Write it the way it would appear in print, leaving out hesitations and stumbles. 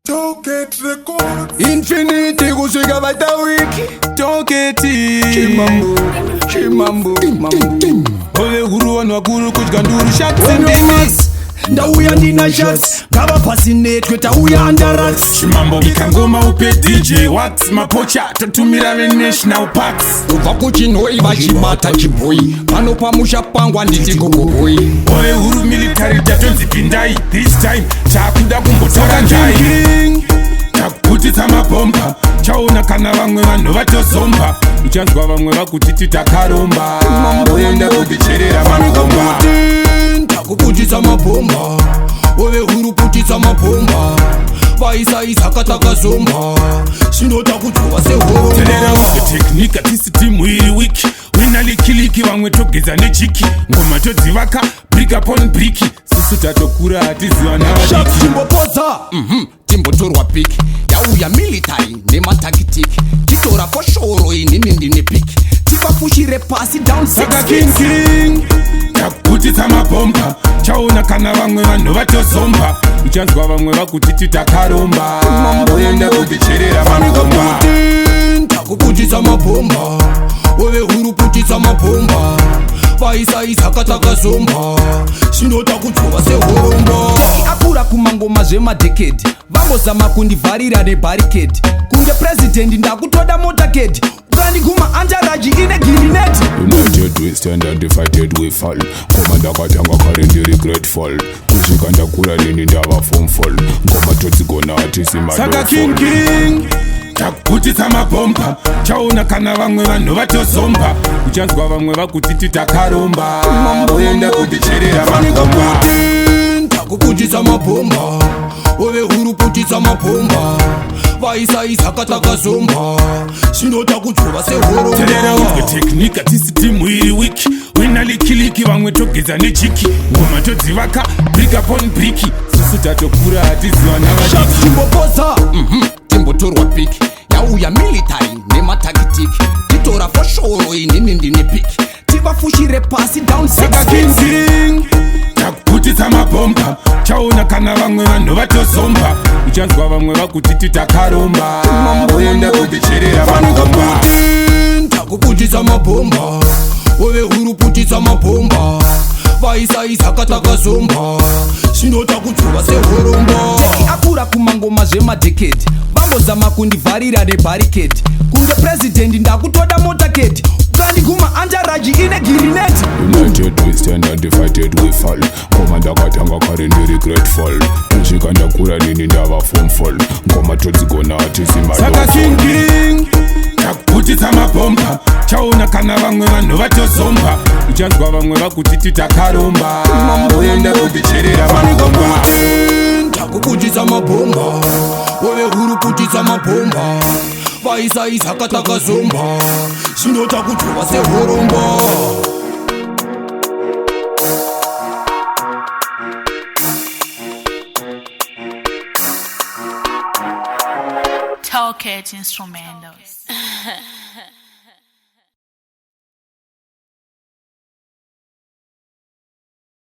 TALKAT record. Infinity kusvika vaita wiki TALKAT Chimambo Hove Huru vanhu vakuru kudya nduru shats ndauya ndina shots ngava pasinetwe tauya andarats Chimambo vikangoma upe DJ Wax mapocha totumira venational parks kubva kuchinhoi vachibata chibhoi pano pamusha pangwa nditi gogoboyi Hove Huru military tatonzi pindai this time takuda kumbotora njai Takuputitsa mabhomba chaona kana vamwe vanhu vatozomba uchanzwa vamwe vakutiti takaromba oenda kuticherera mabhomba Takuputitsa mabhomba Hove Huru putitsa mabhomba vaisaisa katakazomba zvinota kudzowa Terera technique atisi timu iri wiki wina likiliki vamwe togeza nechiki ngoma todzivaka brick upon brick susu tatokura hatiziva navadiki timbopodza timbotorwa piki yauya military nematakitiki titora foshoro inini ndine piki tivafushire pasi down saka Kingking takuputitsa mabhomba chaona kana vamwe vanhu vatozomba uchanzwa vamwe vakutiti takaromba oenda kuticherera mabhomba Takuputitsa mabhomba Hove Huru putitsa mabhomba vaisaisa katakazomba zvinota kudzova sehoromba teki akura kumangoma zvemadhekedi vambozama kundivharira nebarikedi kunge prezidendi ndakutoda motakedi ukandiguma anjaraji ine girineti United we stand and divided we fall ngoma ndakatanga kare ndiri grateful kusvika ndakura nini ndava formful ngoma todzigona hatisi saka Kingking takuputitsa mabhomba chaona kana vamwe vanhu vatozomba uchanzwa vamwe vakutiti takaromba oenda kuticherera mabhomba Takuputitsa mabhomba Hove Huru putitsa mabhomba vaisaisa katakazomba zvinota kudzova sehoromba terera uzwe technique atisi timu iri wiki wina likiliki vamwe togeza nechiki ngoma todzivaka brick upon brick susu tatokura hatiziva navadiki timbopodza timbotorwa piki yauya military nematakitiki titora foshoro inini ndine piki tivafushire pasi down saka Kingking takuputitsa mabhomba chaona kana vamwe vanhu vatozomba uchanzwa vamwe vakutiti takaromba oenda kuticherera mabhomba Takuputitsa mabhomba Hove Huru putitsa mabhomba vaisaisa katakazomba zvinota kudzova sehoromba teki akura kumangoma zvemadhekedi vambozama kundivharira nebarikedi kunge prezidendi ndakutoda motakedi ukandiguma anjaraji ine girineti United we stand and divided we fall ngoma ndakatanga kare ndiri grateful kusvika ndakura nini ndava formful ngoma todzigona hatisi saka Kingking takuputitsa mabhomba chaona kana vamwe vanhu vatozomba uchanzwa vamwe vakutiti takaromba oenda kuticherera mabhomba Takuputitsa mabhomba Hove Huru putitsa mabhomba vaisaisa katakazomba zvinota kudzova sehoromba TALKAT instrumentals.